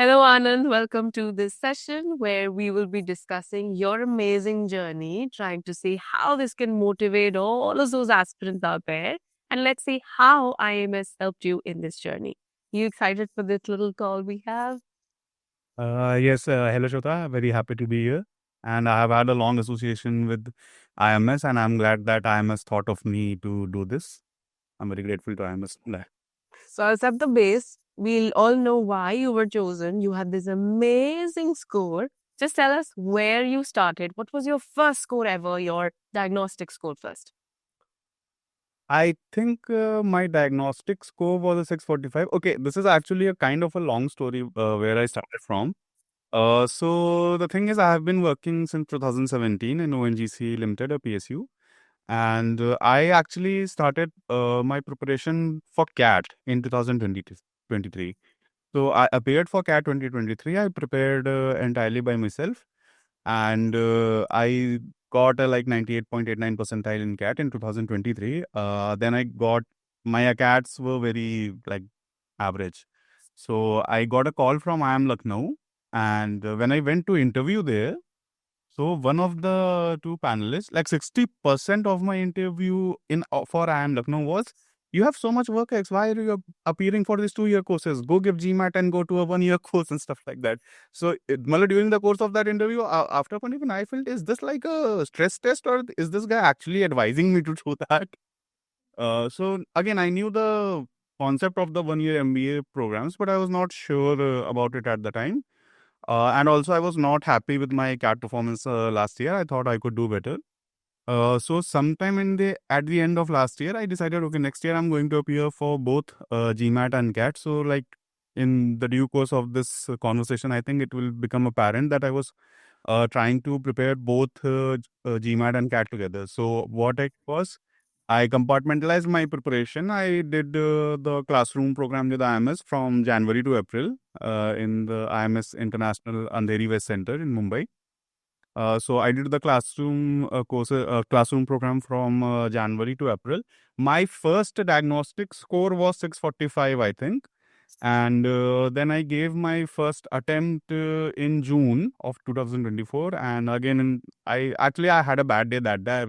Hello, Anand. Welcome to this session where we will be discussing your amazing journey, trying to see how this can motivate all of those aspirants out there. And let's see how IMS helped you in this journey. You excited for this little call we have? Yes, hello Shota. Very happy to be here. And I have had a long association with IMS, and I'm glad that IMS thought of me to do this. I'm very grateful to IMS for that. So, I'll set the base. We'll all know why you were chosen. You had this amazing score. Just tell us where you started. What was your first score ever, your diagnostic score first? I think my diagnostic score was a 645. Okay, this is actually a kind of a long story where I started from. So the thing is, I have been working since 2017 in ONGC Limited, a PSU. And I actually started my preparation for CAT in 2023. So I appeared for CAT 2023. I prepared entirely by myself, and I got a like 98.89 percentile in CAT in 2023. Then I got my CATs were very like average. So I got a call from IIM Lucknow, and when I went to interview there, so one of the two panelists, like 60% of my interview in for IIM Lucknow was, you have so much work X, why are you appearing for these 2-year courses? Go give GMAT and go to a 1-year course and stuff like that. So during the course of that interview, after one even I felt, is this like a stress test, or is this guy actually advising me to do that? So again, I knew the concept of the 1-year MBA programs, but I was not sure about it at the time. And also, I was not happy with my CAT performance last year. I thought I could do better. So sometime at the end of last year, I decided, okay, next year I'm going to appear for both GMAT and CAT. So like in the due course of this conversation, I think it will become apparent that I was trying to prepare both GMAT and CAT together. So what I compartmentalized my preparation. I did the classroom program with IMS from January to April in the IMS International Andheri West Center in Mumbai. So I did the classroom program from January to April. My first diagnostic score was 645, I think. And then I gave my first attempt in June of 2024. And again, I had a bad day that day.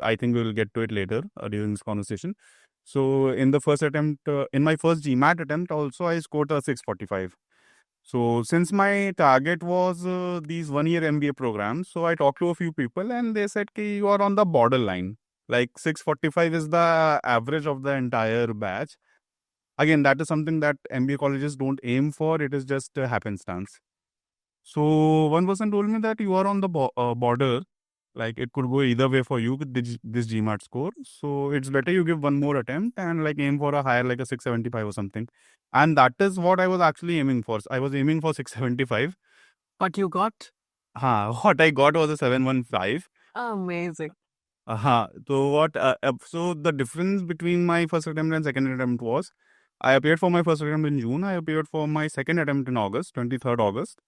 I think we will get to it later during this conversation. So in the first attempt, in my first GMAT attempt, also I scored a 645. So since my target was these 1-year MBA programs, so I talked to a few people and they said, "Ki you are on the borderline. Like 645 is the average of the entire batch." Again, that is something that MBA colleges don't aim for. It is just a happenstance. So one person told me that you are on the border. Like it could go either way for you with this GMAT score. So it's better you give one more attempt and like aim for a higher, like a 675 or something. And that is what I was actually aiming for. I was aiming for 675. What you got? What I got was a 715. Amazing. So the difference between my first attempt and second attempt was, I appeared for my first attempt in June. I appeared for my second attempt in August, 23rd August.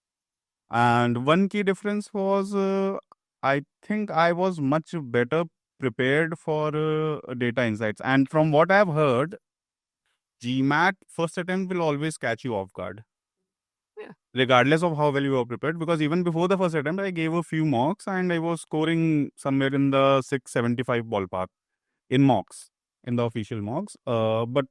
And one key difference was, I think I was much better prepared for data insights. And from what I've heard, GMAT first attempt will always catch you off guard, Yeah. regardless of how well you are prepared. Because even before the first attempt, I gave a few mocks and I was scoring somewhere in the 675 ballpark in mocks, in the official mocks. But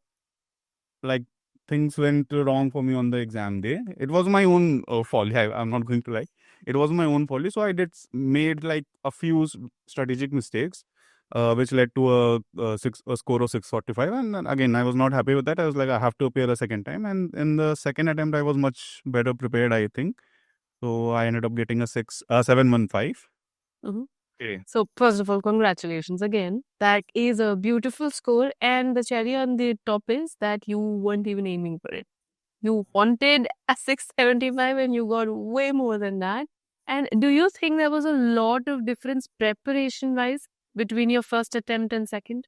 like things went wrong for me on the exam day. It was my own folly. I'm not going to lie. It was my own folly. So I made like a few strategic mistakes, which led to a score of 645. And then again, I was not happy with that. I was like, I have to appear a second time. And in the second attempt, I was much better prepared, I think. So I ended up getting a 715. Mhm. Okay. So, first of all, congratulations again. That is a beautiful score. And the cherry on the top is that you weren't even aiming for it. You wanted a 675 and you got way more than that. And do you think there was a lot of difference preparation wise between your first attempt and second?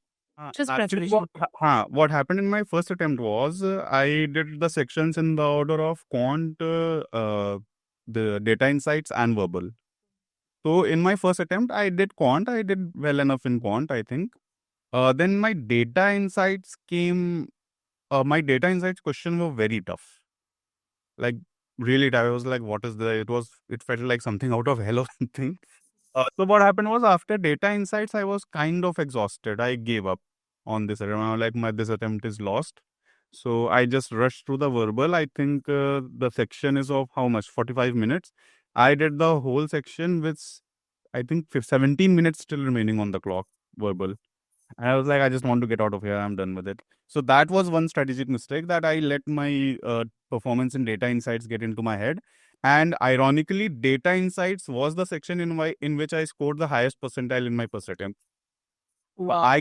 Just Actually, preparation. what happened in my first attempt was I did the sections in the order of the data insights and verbal. So in my first attempt, I did quant. I did well enough in quant, I think. Then my data insights came. My data insights question were very tough. Like really tired. I was like, what is the? It felt like something out of hell or something. So what happened was after data insights, I was kind of exhausted. I gave up on this attempt. I was like, this attempt is lost. So I just rushed through the verbal. I think the section is of how much? 45 minutes. I did the whole section with, I think, 17 minutes still remaining on the clock, verbal. And I was like, I just want to get out of here. I'm done with it. So that was one strategic mistake, that I let my performance in data insights get into my head. And ironically, data insights was the section in which I scored the highest percentile in my first attempt. Wow.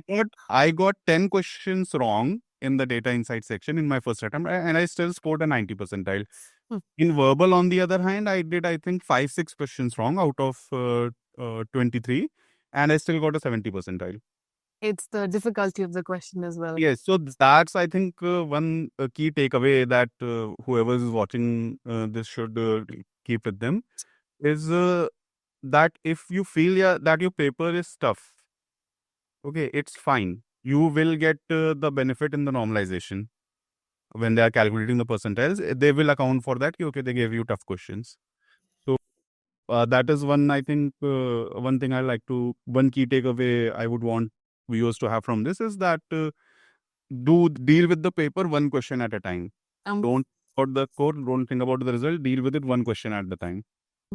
I got 10 questions wrong in the data insight section in my first attempt, and I still scored a 90 percentile. Hmm. In verbal, on the other hand, I did, I think, 5, 6 questions wrong out of 23, and I still got a 70 percentile. It's the difficulty of the question as well. Yes, so that's, I think, one key takeaway that whoever is watching this should keep with them is that if you feel, yeah, that your paper is tough, okay, it's fine. You will get the benefit in the normalization when they are calculating the percentiles. They will account for that. Okay, they gave you tough questions. So that is one, I think, one thing one key takeaway I would want viewers to have from this is that. Do deal with the paper one question at a time. Um, Don't about the code, don't think about the result, deal with it one question at the time.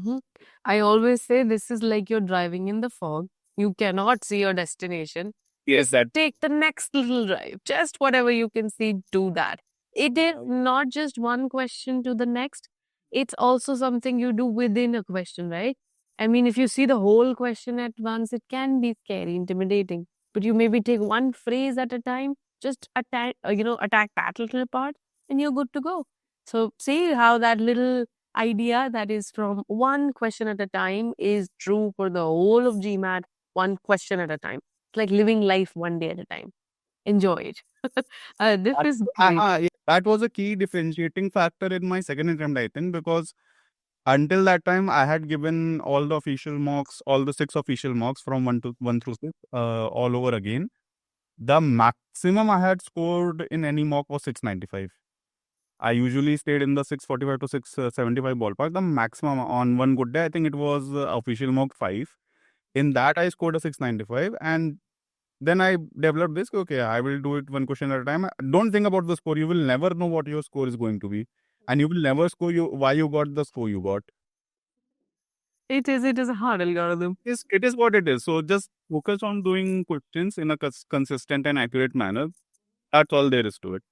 mhm. I always say this is like you're driving in the fog. You cannot see your destination. Yes, Just that take the next little drive. Just whatever you can see, do that. It is not just one question to the next. It's also something you do within a question, right? I mean, if you see the whole question at once, it can be scary, intimidating. But you maybe take one phrase at a time, just attack that little part, and you're good to go. So see how that little idea that is from one question at a time is true for the whole of GMAT, one question at a time. It's like living life one day at a time. Enjoy it. This that, is great. yeah, that was a key differentiating factor in my second attempt, I think, because until that time I had given all the official mocks, all the 6 official mocks from 1 through 6, all over again. The maximum I had scored in any mock was 695. I usually stayed in the 645 to 675 ballpark. The maximum on one good day, I think it was official mock 5. In that, I scored a 695, and then I developed this. Okay, I will do it one question at a time. Don't think about the score. You will never know what your score is going to be, and you will never score why you got the score you got. It is a hard algorithm. It is what it is. So just focus on doing questions in a consistent and accurate manner. That's all there is to it.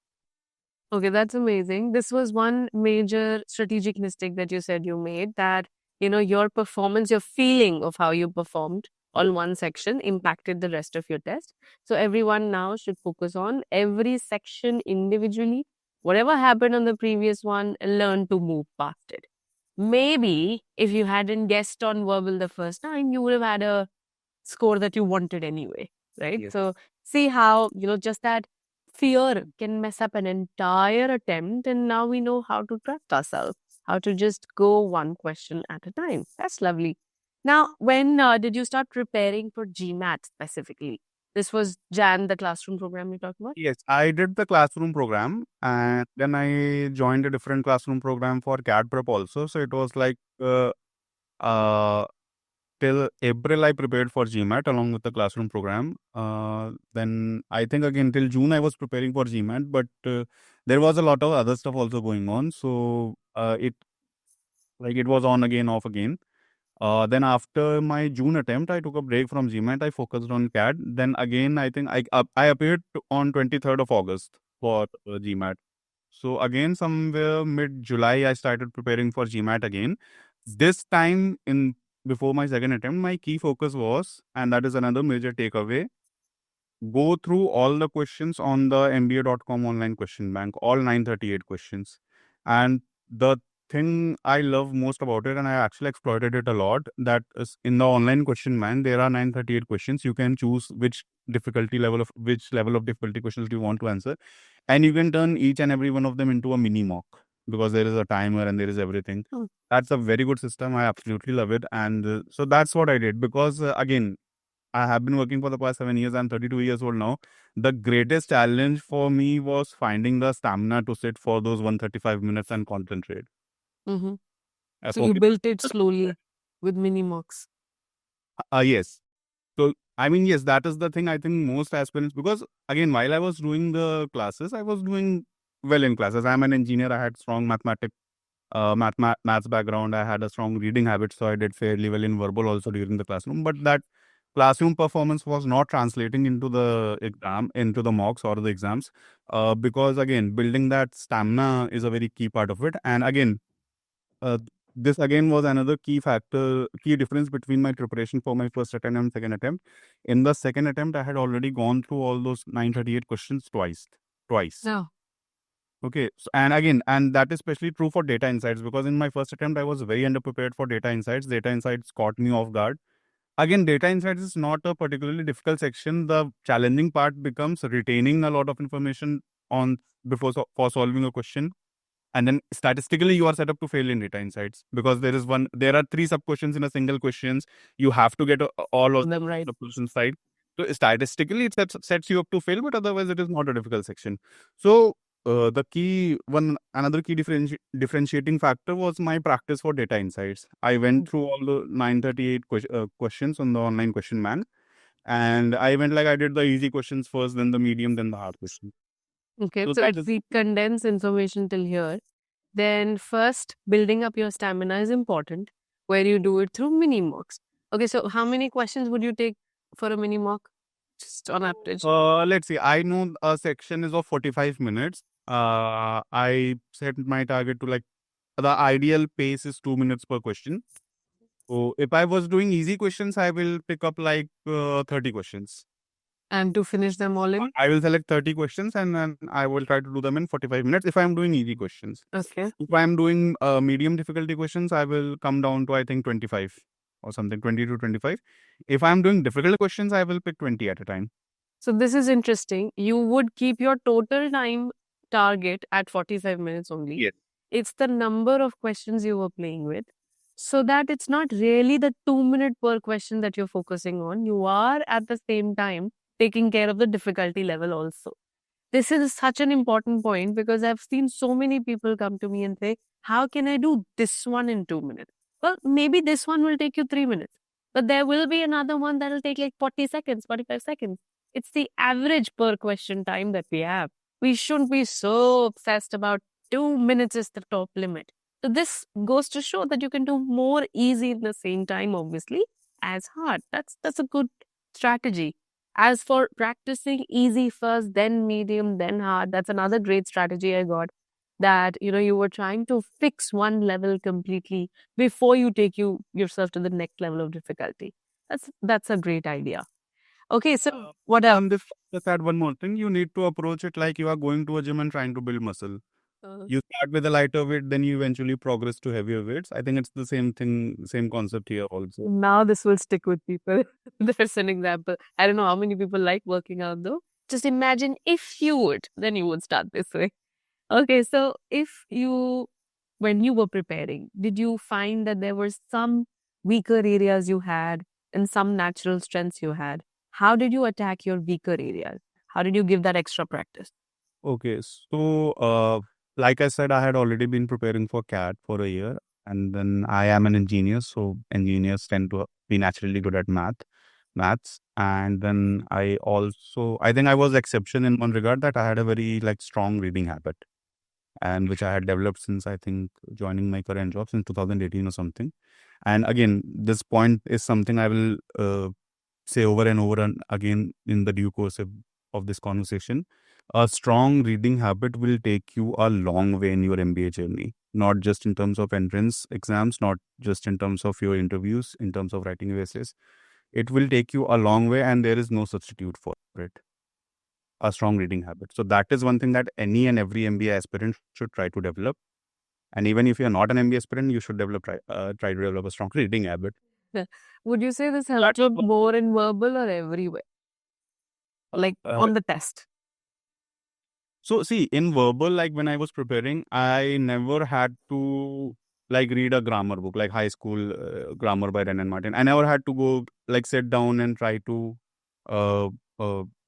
Okay, that's amazing. This was one major strategic mistake that you said you made, that, your performance, your feeling of how you performed on one section impacted the rest of your test. So everyone now should focus on every section individually. Whatever happened on the previous one, learn to move past it. Maybe if you hadn't guessed on verbal the first time, you would have had a score that you wanted anyway, right? Yes. So see how, just that fear can mess up an entire attempt. And now we know how to trust ourselves, how to just go one question at a time. That's lovely. Now, when did you start preparing for GMAT specifically? This was Jan, the classroom program you talked about? Yes, I did the classroom program, and then I joined a different classroom program for CAD prep also. So it was like uh, till April I prepared for GMAT along with the classroom program. Then I think again till June I was preparing for GMAT, but there was a lot of other stuff also going on. So it was on again, off again. Then after my June attempt, I took a break from GMAT. I focused on CAD. Then again, I think I appeared on 23rd of August for GMAT. So again, somewhere mid July, I started preparing for GMAT again. This time in before my second attempt, my key focus was, and that is another major takeaway, go through all the questions on the MBA.com online question bank, all 938 questions. And the thing I love most about it, and I actually exploited it a lot, that is in the online question bank, there are 938 questions. You can choose which level of difficulty questions do you want to answer. And you can turn each and every one of them into a mini mock because there is a timer and there is everything. Hmm. That's a very good system. I absolutely love it. And so that's what I did because, again, I have been working for the past 7 years. I'm 32 years old now. The greatest challenge for me was finding the stamina to sit for those 135 minutes and concentrate. Mm-hmm. So For you me. built it slowly with mini mocks. Yes. So, I mean, yes, that is the thing I think most aspirants, because again, while I was doing the classes, I was doing well in classes. I'm an engineer. I had strong maths background. I had a strong reading habit. So I did fairly well in verbal also during the classroom. But that classroom performance was not translating into the exam, into the mocks or the exams. Because again, building that stamina is a very key part of it. And again, uh, this again was another key difference between my preparation for my first attempt and second attempt. In the second attempt, I had already gone through all those 938 questions twice. Twice. No. Okay. So, and again, and that is especially true for data insights, because in my first attempt, I was very underprepared for data insights. Data insights caught me off guard. Again, data insights is not a particularly difficult section. The challenging part becomes retaining a lot of information on for solving a question, and then statistically you are set up to fail in data insights, because there are three sub questions in a single questions. You have to get all of Them right. the questions right. So statistically it sets you up to fail, but otherwise it is not a difficult section. So the key one another key differentiating factor was my practice for data insights. I went through all the 938 questions on the online question bank, and I went like I did the easy questions first, then the medium, then the hard question. Okay, So so that if is we condense information till here, then first building up your stamina is important, where you do it through mini mocks. Okay, so how many questions would you take for a mini mock? Just on average. let's see. I know a section is of 45 minutes. I set my target to like the ideal pace is 2 minutes per question. So if I was doing easy questions, I will pick up like 30 questions. And to finish them all in? I will select 30 questions and then I will try to do them in 45 minutes if I'm doing easy questions. Okay. If I'm doing medium difficulty questions, I will come down to I think 25 or something, 20 to 25. If I'm doing difficult questions, I will pick 20 at a time. So this is interesting. You would keep your total time target at 45 minutes only. Yes. It's the number of questions you were playing with, so that it's not really the 2 minute per question that you're focusing on. You are at the same time taking care of the difficulty level also. This is such an important point because I've seen so many people come to me and say, how can I do this one in 2 minutes? Well, maybe this one will take you 3 minutes, but there will be another one that will take like 40 seconds, 45 seconds. It's the average per question time that we have. We shouldn't be so obsessed about 2 minutes is the top limit. So this goes to show that you can do more easy in the same time, obviously, as hard. That's a good strategy. As for practicing easy first, then medium, then hard, that's another great strategy I got. That you were trying to fix one level completely before you take yourself to the next level of difficulty. That's a great idea. Okay, so what else? And if just add one more thing, you need to approach it like you are going to a gym and trying to build muscle. You start with a lighter weight, then you eventually progress to heavier weights. I think it's the same thing, same concept here also. Now this will stick with people. There's an example. I don't know how many people like working out though. Just imagine if you would, then you would start this way. Okay, so when you were preparing, did you find that there were some weaker areas you had and some natural strengths you had? How did you attack your weaker areas? How did you give that extra practice? Okay, so like I said, I had already been preparing for CAT for a year, and then I am an engineer, so engineers tend to be naturally good at maths, and then I think I was exception in one regard that I had a very like strong reading habit, and which I had developed since I think joining my current job since 2018 or something. And again, this point is something I will say over and over and again in the due course of this conversation. A strong reading habit will take you a long way in your MBA journey, not just in terms of entrance exams, not just in terms of your interviews, in terms of writing your essays. It will take you a long way, and there is no substitute for it. A strong reading habit. So that is one thing that any and every MBA aspirant should try to develop. And even if you're not an MBA aspirant, you should try to develop a strong reading habit. Would you say this helped you more in verbal or everywhere? Like on the test? So see, in verbal, like when I was preparing, I never had to like read a grammar book, like high school grammar by Ren and Martin. I never had to go like sit down and try to uh,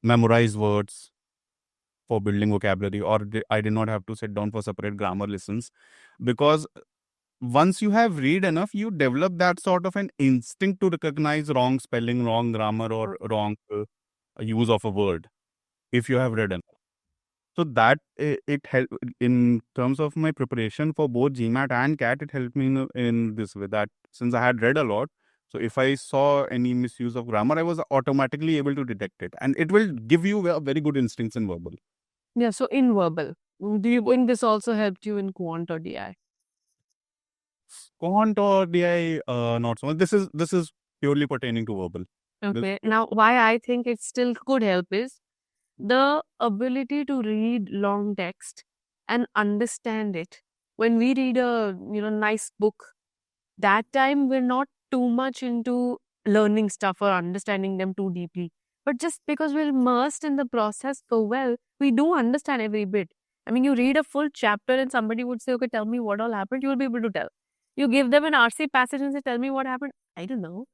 memorize words for building vocabulary, or I did not have to sit down for separate grammar lessons, because once you have read enough, you develop that sort of an instinct to recognize wrong spelling, wrong grammar, or wrong use of a word if you have read enough. So that it helped in terms of my preparation for both GMAT and CAT. It helped me in this way, that since I had read a lot, so if I saw any misuse of grammar, I was automatically able to detect it, and it will give you a very good instincts in verbal. Yeah, so in verbal. Do you think this also helped you in quant or DI? Quant or DI, not so much. This is purely pertaining to verbal. This- Okay. Now, why I think it still could help is the ability to read long text and understand it. When we read a nice book, that time we're not too much into learning stuff or understanding them too deeply. But just because we're immersed in the process so well, we do understand every bit. I mean, you read a full chapter and somebody would say, okay, tell me what all happened. You'll be able to tell. You give them an RC passage and say, tell me what happened. I don't know.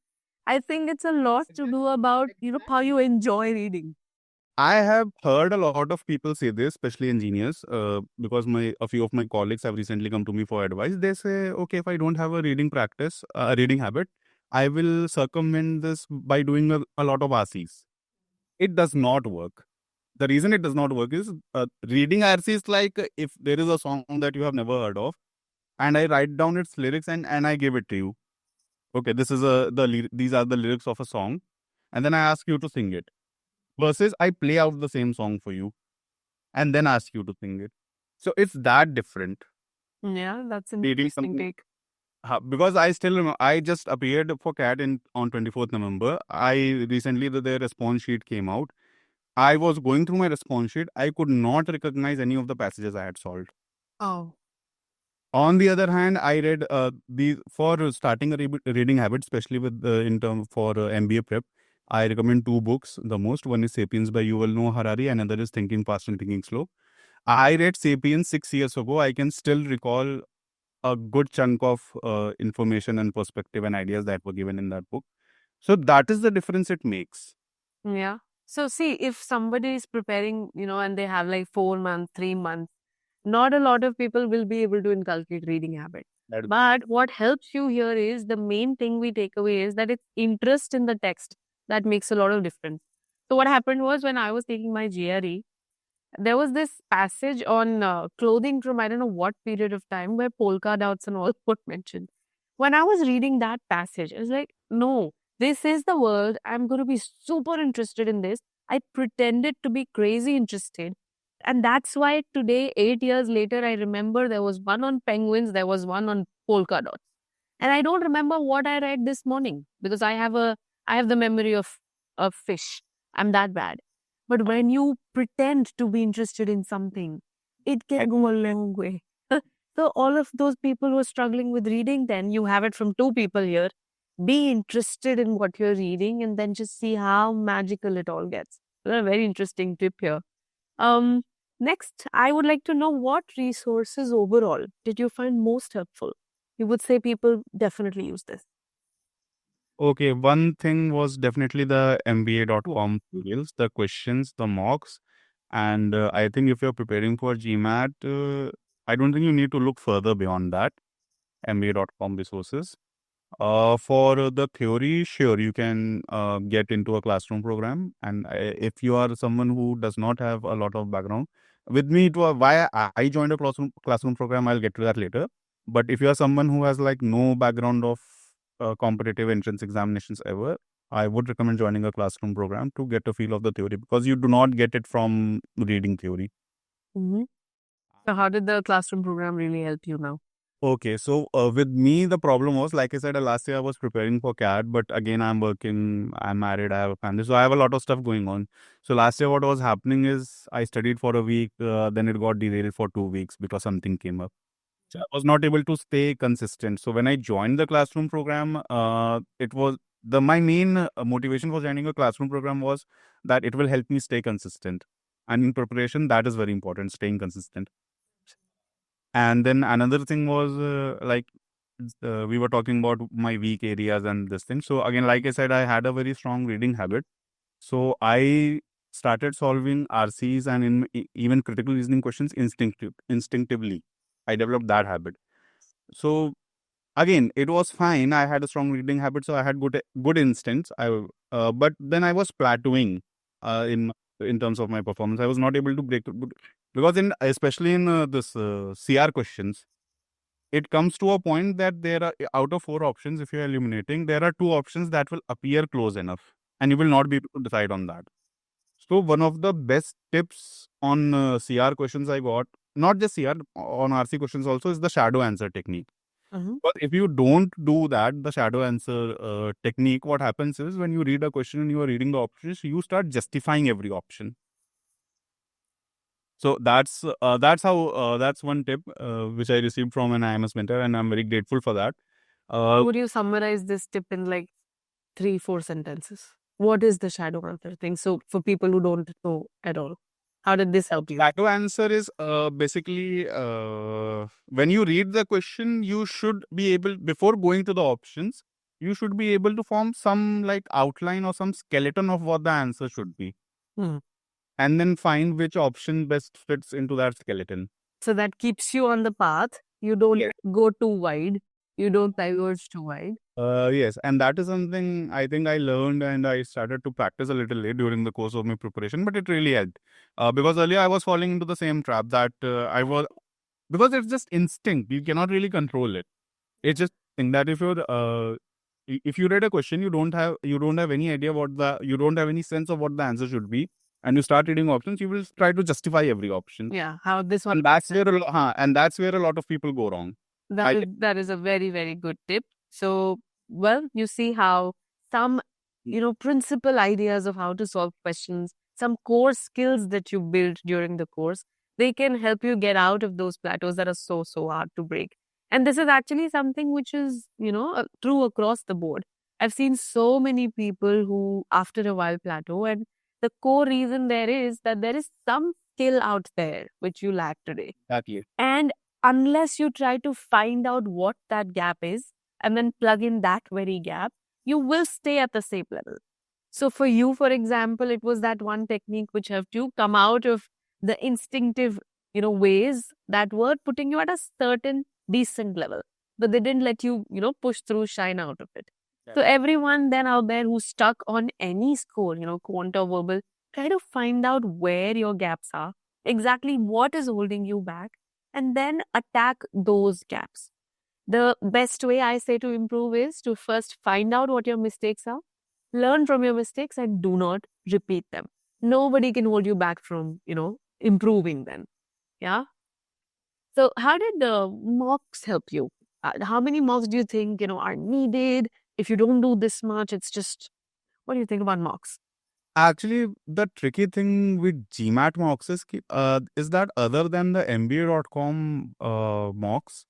I think it's a lot to do about, how you enjoy reading. I have heard a lot of people say this, especially engineers, because a few of my colleagues have recently come to me for advice. They say, okay, if I don't have a reading practice, a reading habit, I will circumvent this by doing a lot of RCs. It does not work. The reason it does not work is reading RC is like if there is a song that you have never heard of, and I write down its lyrics and I give it to you. Okay, this is these are the lyrics of a song, and then I ask you to sing it. Versus I play out the same song for you and then ask you to sing it. So it's that different. Yeah, that's an Reading interesting something take. because I still remember, I just appeared for CAT in on 24th November. I recently the response sheet came out. I was going through my response sheet. I could not recognize any of the passages I had solved. Oh. On the other hand, I read the for starting a reading habit, especially with in term for MBA prep. I recommend two books the most. One is *Sapiens* by Yuval Noah Harari, and another is *Thinking Fast and Thinking Slow*. I read *Sapiens* 6 years ago. I can still recall a good chunk of information and perspective and ideas that were given in that book. So that is the difference it makes. Yeah. So see, if somebody is preparing, and they have like 4 months, 3 months, not a lot of people will be able to inculcate reading habit. That is But what helps you here is the main thing we take away is that it's interest in the text that makes a lot of difference. So what happened was when I was taking my GRE, there was this passage on clothing from I don't know what period of time where polka dots and all were mentioned. When I was reading that passage, I was like, no, this is the world. I'm going to be super interested in this. I pretended to be crazy interested. And that's why today, 8 years later, I remember there was one on penguins, there was one on polka dots. And I don't remember what I read this morning because I have the memory of a fish. I'm that bad. But when you pretend to be interested in something, it can I- go a long way. So all of those people who are struggling with reading, then you have it from two people here. Be interested in what you're reading and then just see how magical it all gets. A very interesting tip here. Um, Next, I would like to know what resources overall did you find most helpful? You would say people definitely use this. Okay, one thing was definitely the MBA.com tutorials, the questions, the mocks. And I think if you're preparing for GMAT, I don't think you need to look further beyond that. MBA.com resources. For the theory, sure, you can get into a classroom program. And if you are someone who does not have a lot of background, with me, it was why I joined a classroom program. I'll get to that later. But if you are someone who has like no background of competitive entrance examinations ever, I would recommend joining a classroom program to get a feel of the theory because you do not get it from reading theory. Hmm. So, how did the classroom program really help you now? Okay, so with me, the problem was, like I said, last year I was preparing for CAT, but again, I'm working, I'm married, I have a family, so I have a lot of stuff going on. So last year, what was happening is I studied for a week, then it got derailed for 2 weeks because something came up. So I was not able to stay consistent. So when I joined the classroom program, it was my main motivation for joining a classroom program was that it will help me stay consistent. And in preparation, that is very important, staying consistent. And then another thing was we were talking about my weak areas and this thing. So again, like I said, I had a very strong reading habit. So I started solving RCs and even critical reasoning questions instinctively. I developed that habit. So again, it was fine. I had a strong reading habit, so I had good instincts. But then I was plateauing in terms of my performance. I was not able to break through because in especially in this CR questions, it comes to a point that there are out of four options. If you're eliminating, there are two options that will appear close enough, and you will not be able to decide on that. So one of the best tips on CR questions I got, not just CR, on RC questions also, is the shadow answer technique. Mhm. But if you don't do that, the shadow answer technique, what happens is when you read a question and you are reading the options, you start justifying every option. So that's one tip which I received from an IMS mentor, and I'm very grateful for that. Would you summarize this tip in like 3, 4 sentences? What is the shadow answer thing? So for people who don't know at all, how did this help you? Shadow answer is basically when you read the question, you should be able, before going to the options, you should be able to form some like outline or some skeleton of what the answer should be, Hmm. and then find which option best fits into that skeleton. So that keeps you on the path. You don't Yes. go too wide. You don't diverge too wide. Yes, and that is something I think I learned and I started to practice a little late during the course of my preparation, but it really helped. Because earlier I was falling into the same trap that I was, because it's just instinct. You cannot really control it. It's just think that if you read a question, you don't have any idea you don't have any sense of what the answer should be, and you start reading options, you will try to justify every option, Yeah, how this one. and that's where a lot of people go wrong. That I is think. that is a very, very good tip. So, well, you see how some, principal ideas of how to solve questions, some core skills that you build during the course, they can help you get out of those plateaus that are so, so hard to break. And this is actually something which is, true across the board. I've seen so many people who, after a while, plateau. And the core reason there is that there is some skill out there which you lack today. Exactly. And unless you try to find out what that gap is and then plug in that very gap, you will stay at the same level. So for you, for example, it was that one technique which helped you come out of the instinctive, ways that were putting you at a certain decent level, but they didn't let you, push through, shine out of it. So everyone then out there who's stuck on any score, quant or verbal, try to find out where your gaps are, exactly what is holding you back, and then attack those gaps. The best way I say to improve is to first find out what your mistakes are, learn from your mistakes, and do not repeat them. Nobody can hold you back from, improving them. Yeah. So, how did the mocks help you? How many mocks do you think, are needed? If you don't do this much, it's just, what do you think about mocks? Actually, the tricky thing with GMAT mocks is that other than the MBA.com mocks,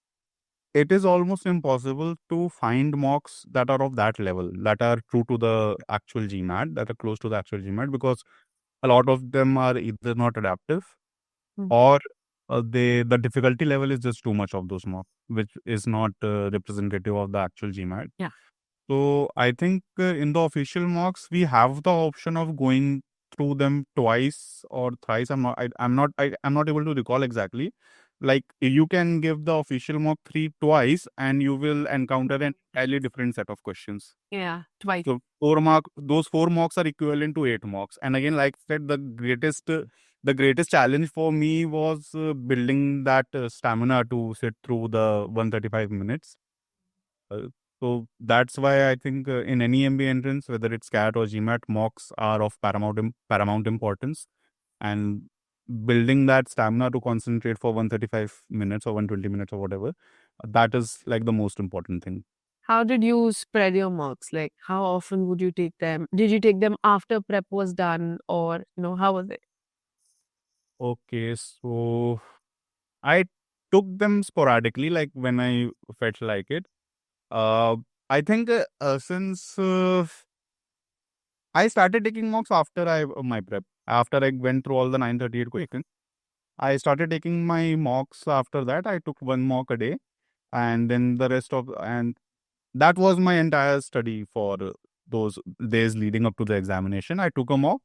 it is almost impossible to find mocks that are of that level, that are true to the actual GMAT, that are close to the actual GMAT, because a lot of them are either not adaptive, Hmm. or the difficulty level is just too much of those mocks, which is not representative of the actual GMAT. Yeah. So I think in the official mocks we have the option of going through them twice or thrice. I'm not able to recall exactly. Like you can give the official mock three twice, and you will encounter an entirely different set of questions. Yeah. Twice. So those four mocks are equivalent to eight mocks. And again, like I said, the greatest challenge for me was building that stamina to sit through the 135 minutes. Uh, so that's why I think in any MBA entrance, whether it's CAT or GMAT, mocks are of paramount importance. And building that stamina to concentrate for 135 minutes or 120 minutes or whatever, that is like the most important thing. How did you spread your marks? Like, how often would you take them? Did you take them after prep was done, or how was it? Okay, so I took them sporadically, like when I felt like it. Uh, I think since I started taking mocks after my prep, after I went through all the 938 questions. I started taking my mocks after that. I took one mock a day, and then and that was my entire study for those days leading up to the examination. I took a mock,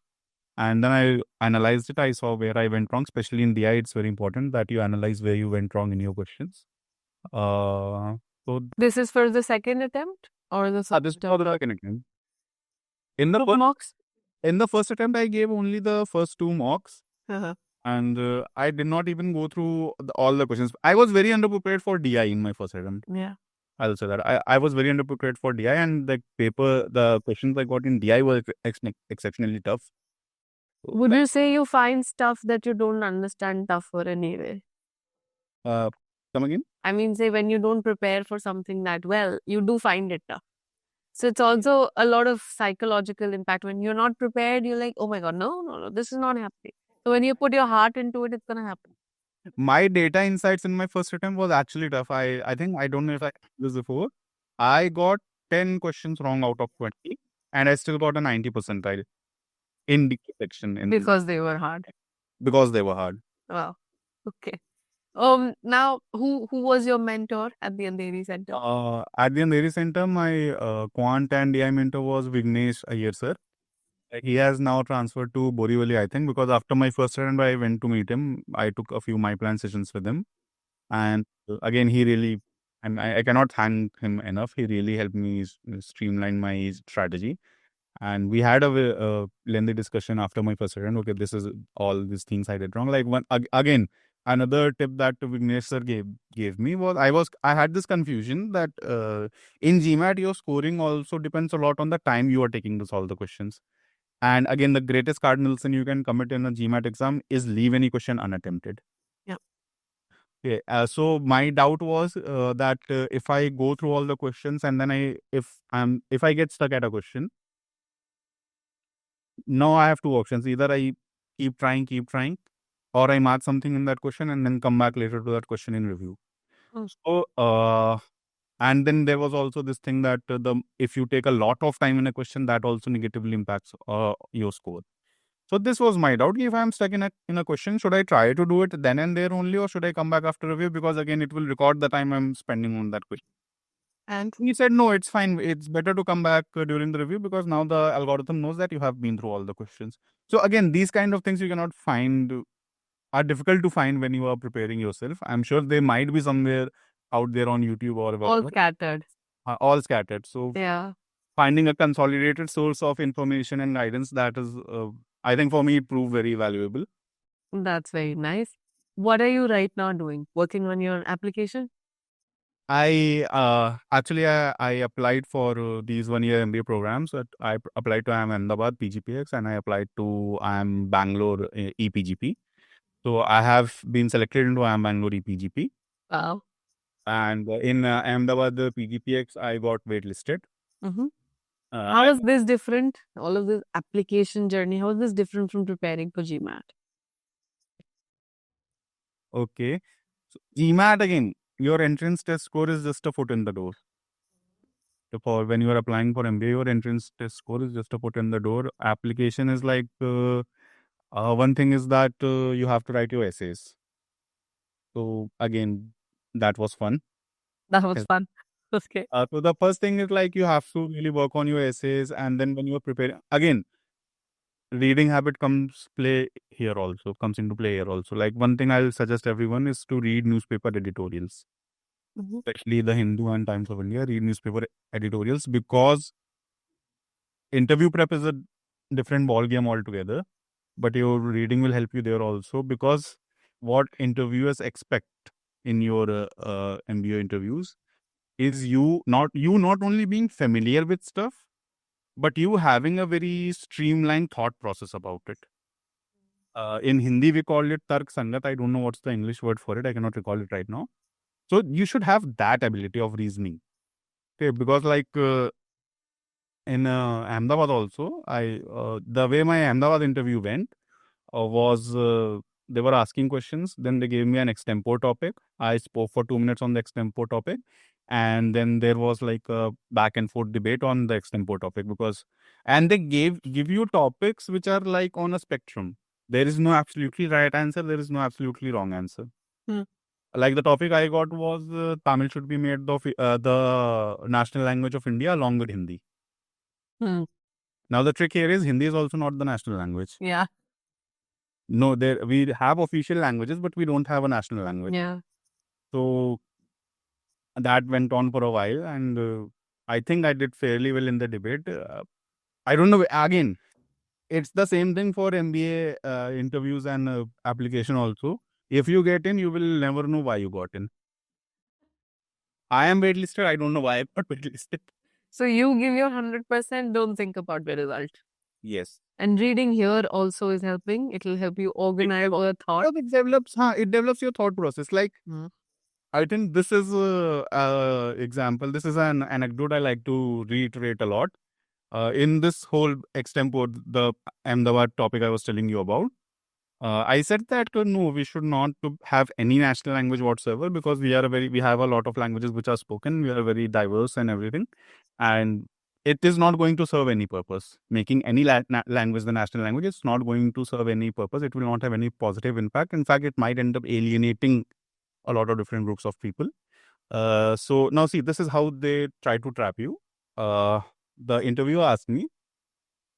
and then I analyzed it. I saw where I went wrong, especially in DI. It's very important that you analyze where you went wrong in your questions. So This is for the second attempt or the this third is for the second attempt. In the first, mocks? in the first attempt, I gave only the first two mocks, Uh-huh. and I did not even go through all the questions. I was very underprepared for DI in my first attempt. Yeah. I'll say that I was very underprepared for DI, and the questions I got in DI were exceptionally tough. Would you say you find stuff that you don't understand tougher anyway? Uh, Come again? I mean, say when you don't prepare for something that well, you do find it tough. So it's also a lot of psychological impact. When you're not prepared, you're like, oh my God, no, no, no, this is not happening. So when you put your heart into it, it's going to happen. My data insights in my first attempt was actually tough. I think I don't know if I did this before. I got 10 questions wrong out of 20, and I still got a 90 percentile in the section Because they were hard. because they were hard. Wow. Okay. Now who was your mentor at the Andheri Center? At the Andheri Center, my quant and AI mentor was Vignesh Iyer sir. He has now transferred to Borivali, I think, because after my first attempt, I went to meet him. I took a few my plan sessions with him. And again, he really, and I cannot thank him enough. He really helped me streamline my strategy. And we had a lengthy discussion after my first attempt. Okay, this is all these things I did wrong. Like again, another tip that Vignesh sir gave me was I had this confusion that in GMAT your scoring also depends a lot on the time you are taking to solve the questions. And again, the greatest cardinal sin you can commit in a GMAT exam is leave any question unattempted. Yeah. Okay, so my doubt was that if I go through all the questions and then if I get stuck at a question, now I have two options. Either I keep trying, or I mark something in that question and then come back later to that question in review. Mm. So, and then there was also this thing that if you take a lot of time in a question, that also negatively impacts your score. So this was my doubt. If I'm stuck in a question, should I try to do it then and there only, or should I come back after review? Because again, it will record the time I'm spending on that question. And he said, no, it's fine. It's better to come back during the review because now the algorithm knows that you have been through all the questions. So again, these kind of things you cannot find are difficult to find when you are preparing yourself. I'm sure they might be somewhere out there on YouTube or All whatever, scattered. all scattered. So Yeah. finding a consolidated source of information and guidance that is, I think for me, it proved very valuable. That's very nice. What are you right now doing? Working on your application? I actually I applied for these 1 year MBA programs. I applied to IIM Ahmedabad PGPX and I applied to IIM Bangalore EPGP. So I have been selected into IIM Bangalore EPGP, Wow. and in Ahmedabad the PGPX I got waitlisted. Mm-hmm. Uh, How is this different? All of this application journey, how is this different from preparing for GMAT? okay, so GMAT again, your entrance test score is just a foot in the door. For when you are applying for MBA, your entrance test score is just a foot in the door. Application is like one thing is that you have to write your essays. So again, that was fun. That was Yes. fun. Okay. So the first thing is like you have to really work on your essays, and then when you are preparing, again, reading habit comes into play here also. Like one thing I'll suggest everyone is to read newspaper editorials, Mm-hmm. especially the Hindu and Times of India. Read newspaper editorials because interview prep is a different ball game altogether, but your reading will help you there also because what interviewers expect in your MBA interviews is you not only being familiar with stuff, but you having a very streamlined thought process about it. In Hindi, we call it Tark Sangat. I don't know what's the English word for it. I cannot recall it right now. So you should have that ability of reasoning. Okay, because like in Ahmedabad also, the way my Ahmedabad interview went was they were asking questions. Then they gave me an extempore topic. I spoke for 2 minutes on the extempore topic, and then there was like a back and forth debate on the extempore topic and they give you topics which are like on a spectrum. There is no absolutely right answer. There is no absolutely wrong answer. Hmm. Like the topic I got was Tamil should be made the national language of India along with Hindi. Hmm. Now the trick here is Hindi is also not the national language. Yeah. No, there we have official languages, but we don't have a national language. Yeah. So That went on for a while, and I think I did fairly well in the debate. I don't know. Again, it's the same thing for MBA interviews and application also. If you get in, you will never know why you got in. I am waitlisted. I don't know why I'm not waitlisted. So you give your 100%, don't think about the result. Yes. And reading here also is helping. It will help you organize your thought. It develops your thought process. Like, Hmm. I think this is example. This is an anecdote I like to reiterate a lot. In this whole extempore, the Ahmedabad topic I was telling you about, I said that no, we should not to have any national language whatsoever, because we have a lot of languages which are spoken. We are very diverse and everything, and it is not going to serve any purpose. Making any language the national language is not going to serve any purpose. It will not have any positive impact. In fact, it might end up alienating a lot of different groups of people. So now see, this is how they try to trap you. The interviewer asked me,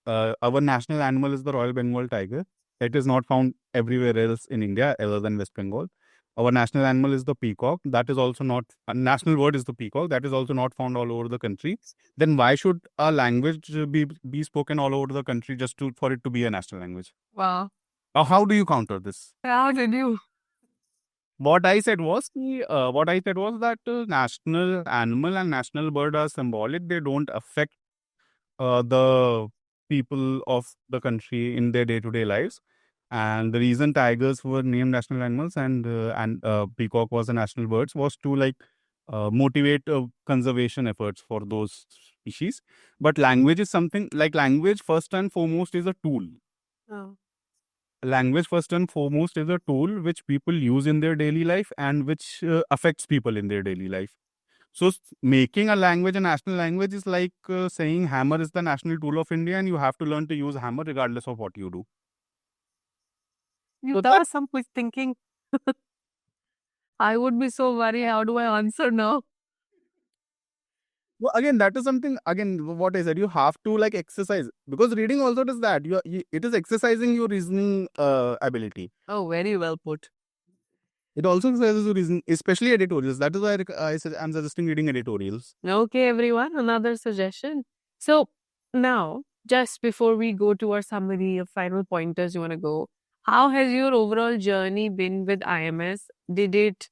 our national animal is the Royal Bengal tiger. It is not found everywhere else in India other than West Bengal. Our national animal is the peacock. That is also not a national bird is the peacock. That is also not found all over the country. Then why should a language be spoken all over the country just for it to be a national language? Wow. How do you counter this? How did you? What I said was that national animal and national bird are symbolic. They don't affect the people of the country in their day-to-day lives. And the reason tigers were named national animals and peacock was a national birds was to motivate conservation efforts for those species. But language is something like language first and foremost is a tool. Oh. Language first and foremost is a tool which people use in their daily life and which affects people in their daily life. So making a language a national language is like saying hammer is the national tool of India and you have to learn to use hammer regardless of what you do. You So there was some quick thinking. I would be so worried. How do I answer now? well, again, that is something, again, what I said, you have to like exercise, because reading also does that. It is exercising your reasoning ability. Oh, very well put. It also exercises your reasoning, especially editorials. That is why I'm suggesting reading editorials. Okay, everyone, another suggestion. So now, just before we go to our summary of final pointers you want to go, how has your overall journey been with IMS? Did it,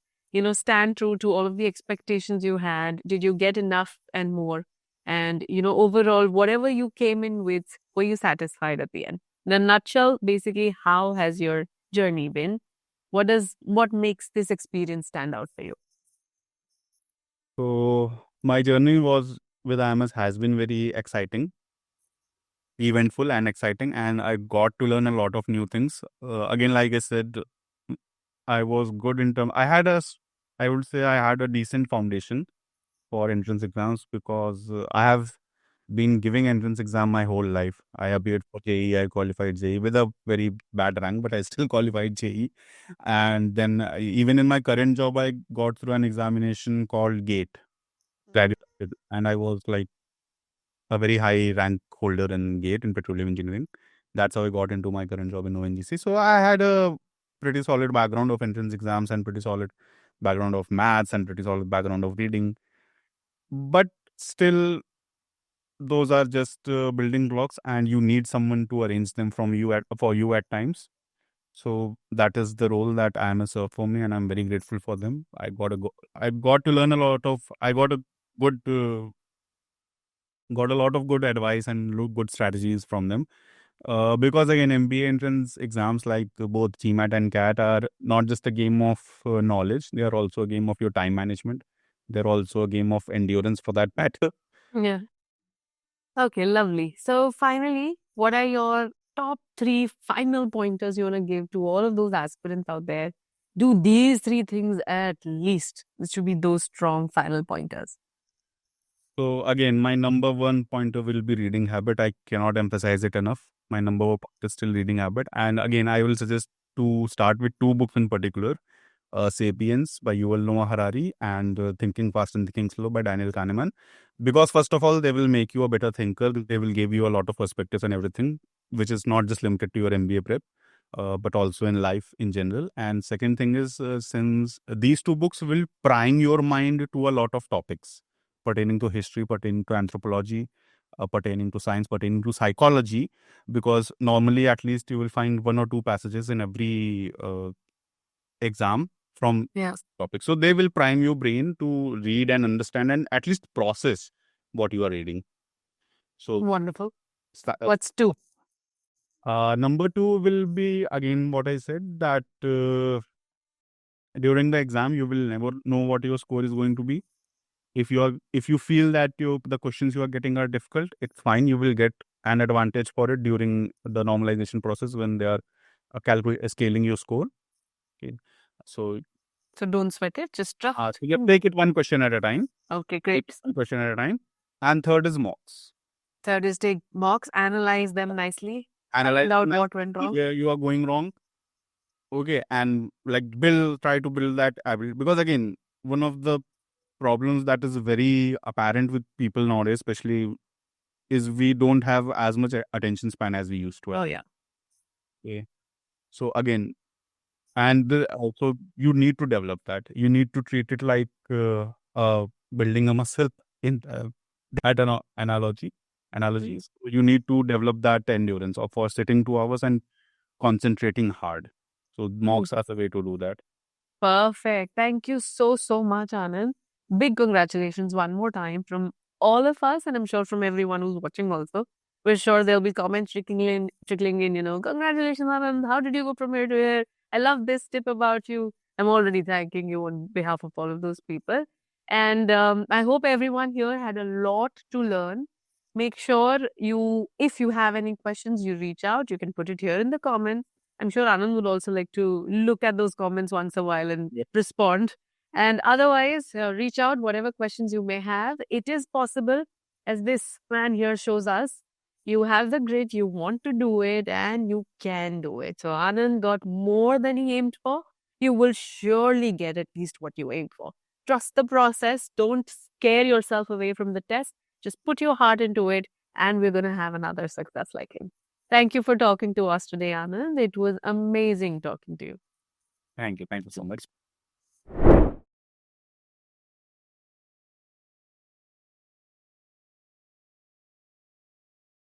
stand true to all of the expectations you had? Did you get enough and more? And, overall, whatever you came in with, were you satisfied at the end? In a nutshell, basically, how has your journey been? What makes this experience stand out for you? So my journey was with IMS has been very exciting, eventful and exciting, and I got to learn a lot of new things. Again, like I said, I was good in term. I would say I had a decent foundation for entrance exams, because I have been giving entrance exam my whole life. I appeared for JE, I qualified JE with a very bad rank, but I still qualified JE. And then even in my current job, I got through an examination called GATE, graduated, and I was like a very high rank holder in GATE in petroleum engineering. That's how I got into my current job in ONGC. So I had a pretty solid background of entrance exams and pretty solid background of maths and pretty solid background of reading. But still, those are just building blocks, and you need someone to arrange them for you at times. So that is the role that IMS served for me, and I'm very grateful for them. I got to learn a lot of. I good. Got a lot of good advice and good strategies from them. Because again, MBA entrance exams like both GMAT and CAT are not just a game of knowledge, they are also a game of your time management. They're also a game of endurance for that matter. Yeah. Okay, lovely. So finally, what are your top three final pointers you want to give to all of those aspirants out there? Do these three things at least. This should be those strong final pointers. So again, my number one pointer will be reading habit. I cannot emphasize it enough. My number one point is still reading habit. And again, I will suggest to start with two books in particular. Sapiens by Yuval Noah Harari and Thinking Fast and Thinking Slow by Daniel Kahneman. Because first of all, they will make you a better thinker. They will give you a lot of perspectives and everything, which is not just limited to your MBA prep. but also in life in general. And second thing is, since these two books will prime your mind to a lot of topics pertaining to history, pertaining to anthropology, pertaining to science, pertaining to psychology, because normally at least you will find one or two passages in every exam from Yeah. topic. So they will prime your brain to read and understand and at least process what you are reading. So Wonderful. sta- uh, What's two? number two will be again what I said, that during the exam you will never know what your score is going to be. If you feel that the questions you are getting are difficult, it's fine. You will get an advantage for it during the normalization process when they are scaling your score. Okay. So, So don't sweat it. Just so trust. you take it one question at a time. Okay, Take great. it one question at a time. And third is mocks. Third is take mocks, analyze them nicely, Analyze find out them what went wrong. where you are going wrong. Okay, and like try to build that ability, because again, one of the problems that is very apparent with people nowadays, especially, is we don't have as much attention span as we used to have. Oh yeah. Okay. So again, and also you need to develop that. You need to treat it like building a muscle in that analogies. You need to develop that endurance of for sitting 2 hours and concentrating hard. So mocks are the way to do that. Perfect. Thank you so, so much, Anand. Big congratulations one more time from all of us, and I'm sure from everyone who's watching also. We're sure there'll be comments trickling in, congratulations, Anand. How did you go from here to here? I love this tip about you. I'm already thanking you on behalf of all of those people. And I hope everyone here had a lot to learn. Make sure if you have any questions, you reach out. You can put it here in the comments. I'm sure Anand would also like to look at those comments once a while and respond. And otherwise, reach out whatever questions you may have. It is possible, as this man here shows us. You have the grit, you want to do it, and you can do it. So Anand got more than he aimed for. You will surely get at least what you aimed for. Trust the process. Don't scare yourself away from the test. Just put your heart into it, and we're going to have another success like him. Thank you for talking to us today, Anand. It was amazing talking to you. Thank you. Thank you so much.